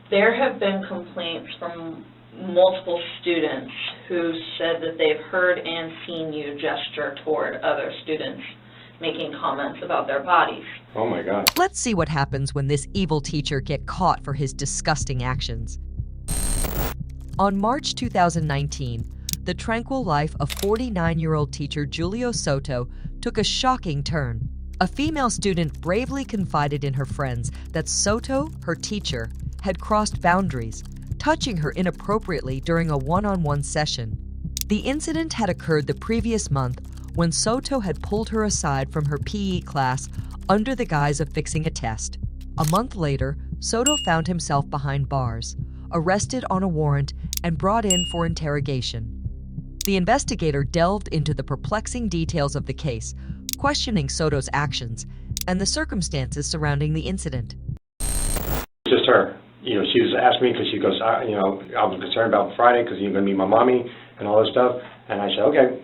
There have been complaints from multiple students who said that they've heard and seen you gesture toward other students making comments about their bodies. Oh my God. Let's see what happens when this evil teacher gets caught for his disgusting actions. On March 2019, the tranquil life of 49-year-old teacher Julio Soto took a shocking turn. A female student bravely confided in her friends that Soto, her teacher, had crossed boundaries, touching her inappropriately during a one-on-one session. The incident had occurred the previous month when Soto had pulled her aside from her PE class under the guise of fixing a test. A month later, Soto found himself behind bars, arrested on a warrant, and brought in for interrogation. The investigator delved into the perplexing details of the case, questioning Soto's actions and the circumstances surrounding the incident. Just her. You know, she was asking me because she goes, I was concerned about Friday because you're going to meet my mommy and all this stuff. And I said, okay,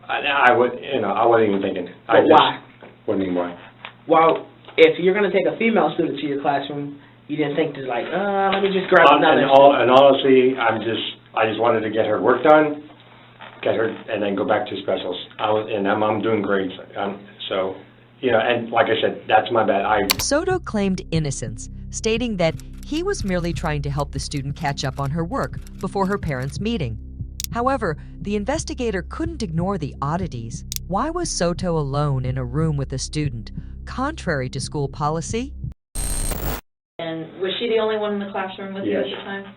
I wasn't even thinking. But why? What do you mean why? Well, if you're going to take a female student to your classroom, you didn't think to like, let me just grab another. And honestly, I just wanted to get her work done, get her, and then go back to specials. I'm doing great. So, and like I said, that's my bad. Soto claimed innocence, stating that he was merely trying to help the student catch up on her work before her parents' meeting. However, the investigator couldn't ignore the oddities. Why was Soto alone in a room with a student, contrary to school policy? And was she the only one in the classroom with you Yes. at the time?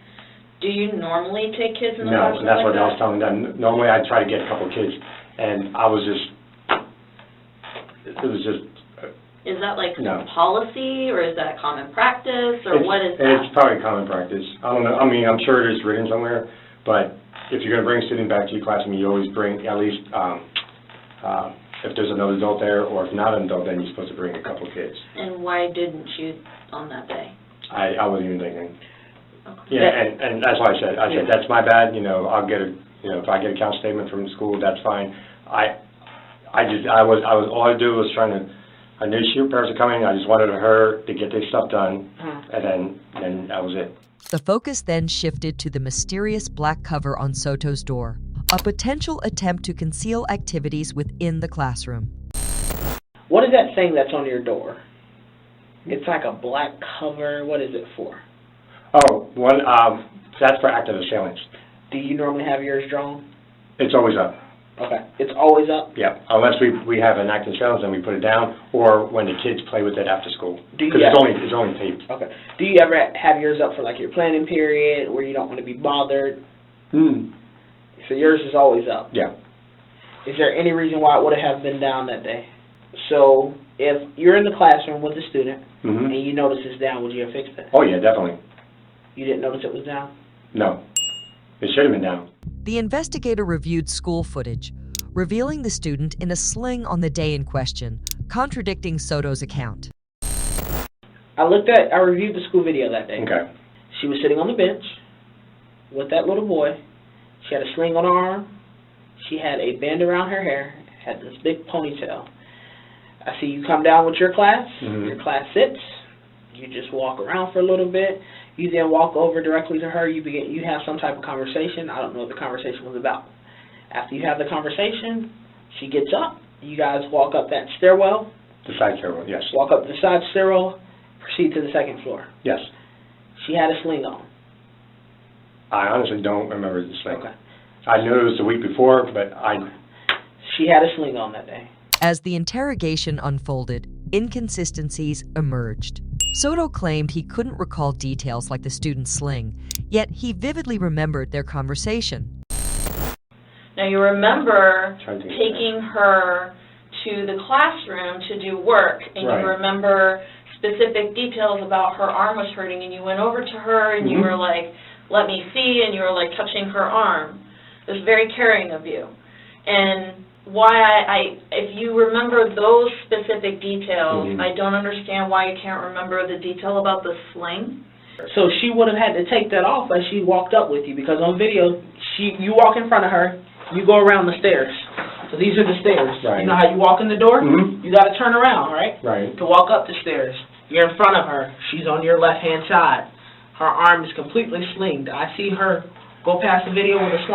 Do you normally take kids in the No, classroom that's like what that? I was telling them. Normally, I try to get a couple of kids, and I was just, it was just. Is that like No. policy, or is that common practice, or what is that? It's probably common practice. I don't know. I mean, I'm sure it is written somewhere, but if you're going to bring a student back to your classroom, you always bring at least, if there's another adult there, or if not an adult, then you're supposed to bring a couple of kids. And why didn't you on that day? I wasn't even thinking. Okay. Yeah, and that's why I said that's my bad. I'll get if I get a count statement from the school, that's fine. All I do was trying to. I knew her parents were coming. I just wanted her to get this stuff done, and then that was it. The focus then shifted to the mysterious black cover on Soto's door, a potential attempt to conceal activities within the classroom. What is that thing that's on your door? It's like a black cover. What is it for? Oh, that's for active assailants. Do you normally have yours drawn? It's always up. Okay. It's always up? Yeah, unless we have an active assailants and we put it down, or when the kids play with it after school. Because it's only taped. Okay. Do you ever have yours up for like your planning period where you don't want to be bothered? So yours is always up? Yeah. Is there any reason why it would have been down that day? So if you're in the classroom with a student and you notice it's down, would you have fixed it? Oh, yeah, definitely. You didn't notice it was down? No. It should have been down. The investigator reviewed school footage, revealing the student in a sling on the day in question, contradicting Soto's account. I reviewed the school video that day. Okay. She was sitting on the bench with that little boy. She had a sling on her arm. She had a band around her hair, had this big ponytail. I see you come down with your class. Your class sits. You just walk around for a little bit. You then walk over directly to her. You have some type of conversation. I don't know what the conversation was about. After you have the conversation, she gets up. You guys walk up that stairwell. The side stairwell, yes. Walk up the side stairwell. Proceed to the second floor. Yes. She had a sling on. I honestly don't remember the sling. Okay. I knew it was the week before, but She had a sling on that day. As the interrogation unfolded, inconsistencies emerged. Soto claimed he couldn't recall details like the student's sling, yet he vividly remembered their conversation. Now you remember taking her to the classroom to do work, and you remember specific details about her arm was hurting, and you went over to her and you were like, let me see, and you were like touching her arm. It was very caring of you. And if you remember those specific details, I don't understand why you can't remember the detail about the sling. So she would have had to take that off as she walked up with you, because on video, you walk in front of her, you go around the stairs. So these are the stairs. Right. You know how you walk in the door? You got to turn around, right? Right. To walk up the stairs. You're in front of her. She's on your left-hand side. her arm is completely slinged. I see her go past the video with a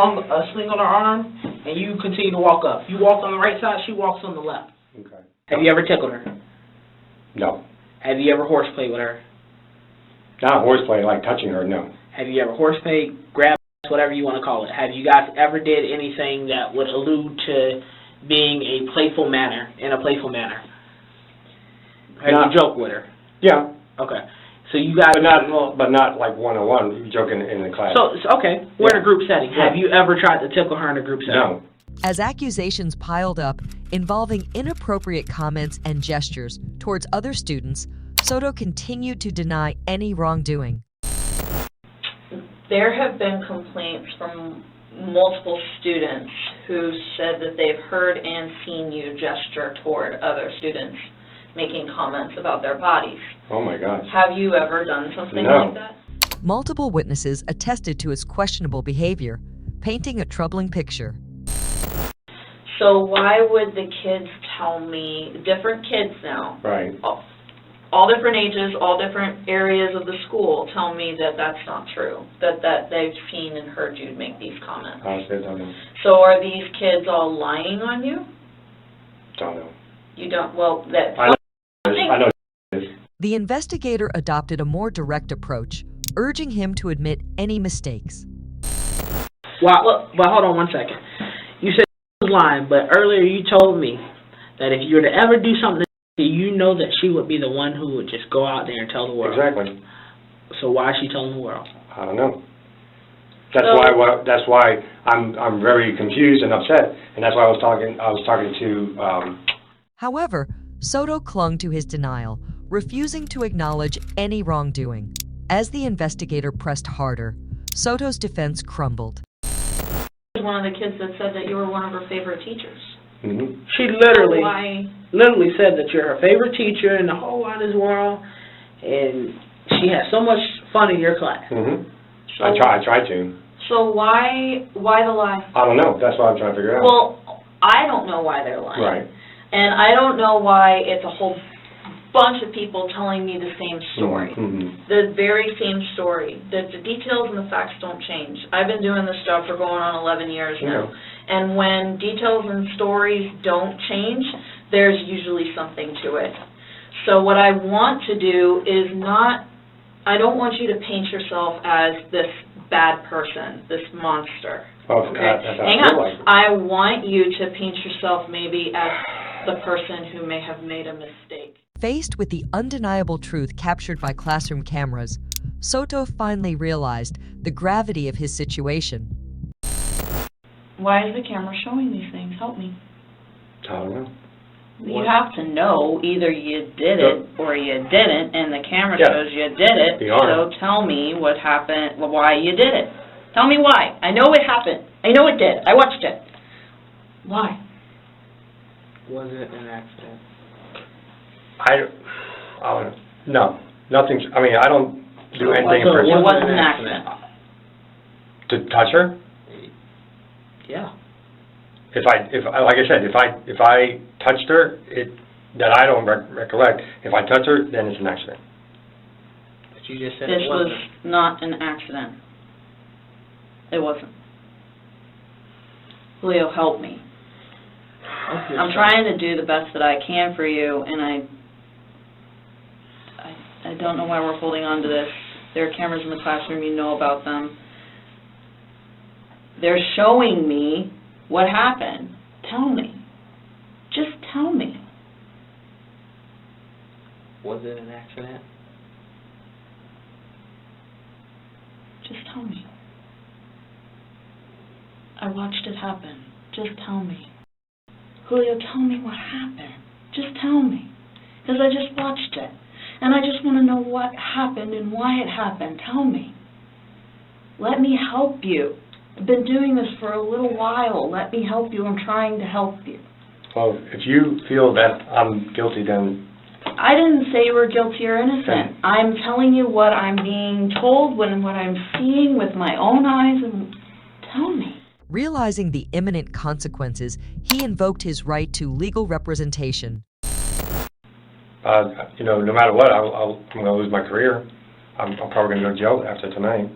sling on her arm, and you continue to walk up. You walk on the right side, she walks on the left. Okay. Have you ever tickled her? No. Have you ever horseplayed with her? Not horseplay, like touching her, no. Have you ever horseplayed, grabbed, whatever you want to call it? Have you guys ever did anything that would allude to being in a playful manner? Have you joked with her? Yeah. Okay. So you guys... But not like one-on-one, joking in the class. So okay, we're in a group setting. Yeah. Have you ever tried to tickle her in a group setting? No. As accusations piled up involving inappropriate comments and gestures towards other students, Soto continued to deny any wrongdoing. There have been complaints from multiple students who said that they've heard and seen you gesture toward other students making comments about their bodies. Oh my gosh. Have you ever done something No. like that? Multiple witnesses attested to his questionable behavior, painting a troubling picture. So why would the kids tell me, different kids now, Right. all different ages, all different areas of the school, tell me that that's not true, that they've seen and heard you make these comments? Honestly, I don't know. So are these kids all lying on you? Don't know. You don't, well, that... I know. The investigator adopted a more direct approach, urging him to admit any mistakes. Well, hold on one second. You said she was lying, but earlier you told me that if you were to ever do something, you know that she would be the one who would just go out there and tell the world. Exactly. So why is she telling the world? I don't know. That's why I'm very confused and upset, and that's why I was talking to. However, Soto clung to his denial, refusing to acknowledge any wrongdoing. As the investigator pressed harder, Soto's defense crumbled. One of the kids that said that you were one of her favorite teachers. Mm-hmm. She literally said that you're her favorite teacher in the whole wide world, and she has so much fun in your class. Mm-hmm. I tried to. So why the lie? I don't know. That's what I'm trying to figure out. Well, I don't know why they're lying. Right. And I don't know why it's a whole bunch of people telling me the same story. Mm-hmm. The very same story. The details and the facts don't change. I've been doing this job for going on 11 years now. Yeah. And when details and stories don't change, there's usually something to it. So what I want to do is I don't want you to paint yourself as this bad person, this monster. Oh, okay? that's Hang I feel on. like. I want you to paint yourself maybe as the person who may have made a mistake. Faced with the undeniable truth captured by classroom cameras, Soto finally realized the gravity of his situation. Why is the camera showing these things? Help me. I don't know. You have to know either you did it or you didn't, and the camera shows you did it. So tell me what happened, why you did it. Tell me why. I know it happened. I know it did. I watched it. Why? Was it an accident? I don't know. No. Nothing. I mean, I don't do anything So for it wasn't an accident. To touch her? Yeah. If like I said, if I touched her, that I don't recollect. If I touch her, then it's an accident. But you just said This it was wasn't. not an accident. It wasn't. Julio, help me. I'm trying to do the best that I can for you, and I don't know why we're holding on to this. There are cameras in the classroom, you know about them. They're showing me what happened. Tell me. Just tell me. Was it an accident? Just tell me. I watched it happen. Just tell me. Julio, tell me what happened. Just tell me. Because I just watched it. And I just want to know what happened and why it happened. Tell me. Let me help you. I've been doing this for a little while. Let me help you. I'm trying to help you. Well, if you feel that I'm guilty, then... I didn't say you were guilty or innocent. I'm telling you what I'm being told, what I'm seeing with my own eyes, and tell me. Realizing the imminent consequences, he invoked his right to legal representation. no matter what, I'm going to lose my career. I'm probably going to go to jail after tonight,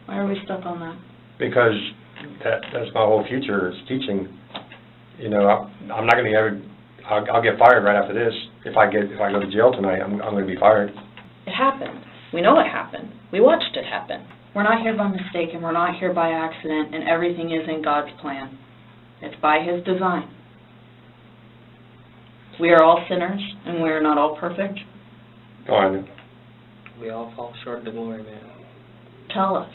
Why are we stuck on that? because that's my whole future is teaching. You know, I'm not going to ever, I'll get fired right after this. If I go to jail tonight, I'm going to be fired. It happened. We know it happened. We watched it happen. We're not here by mistake, and we're not here by accident, and everything is in God's plan. It's by His design. We are all sinners, and we are not all perfect. Oh, I know. We all fall short of the glory, man. Tell us.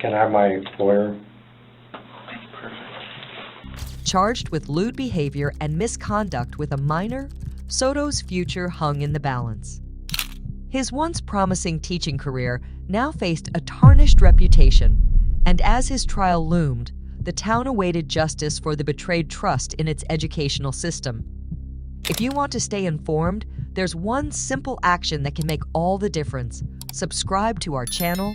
Can I have my lawyer? Charged with lewd behavior and misconduct with a minor, Soto's future hung in the balance. His once promising teaching career now faced a tarnished reputation, and as his trial loomed, the town awaited justice for the betrayed trust in its educational system. If you want to stay informed, there's one simple action that can make all the difference. Subscribe to our channel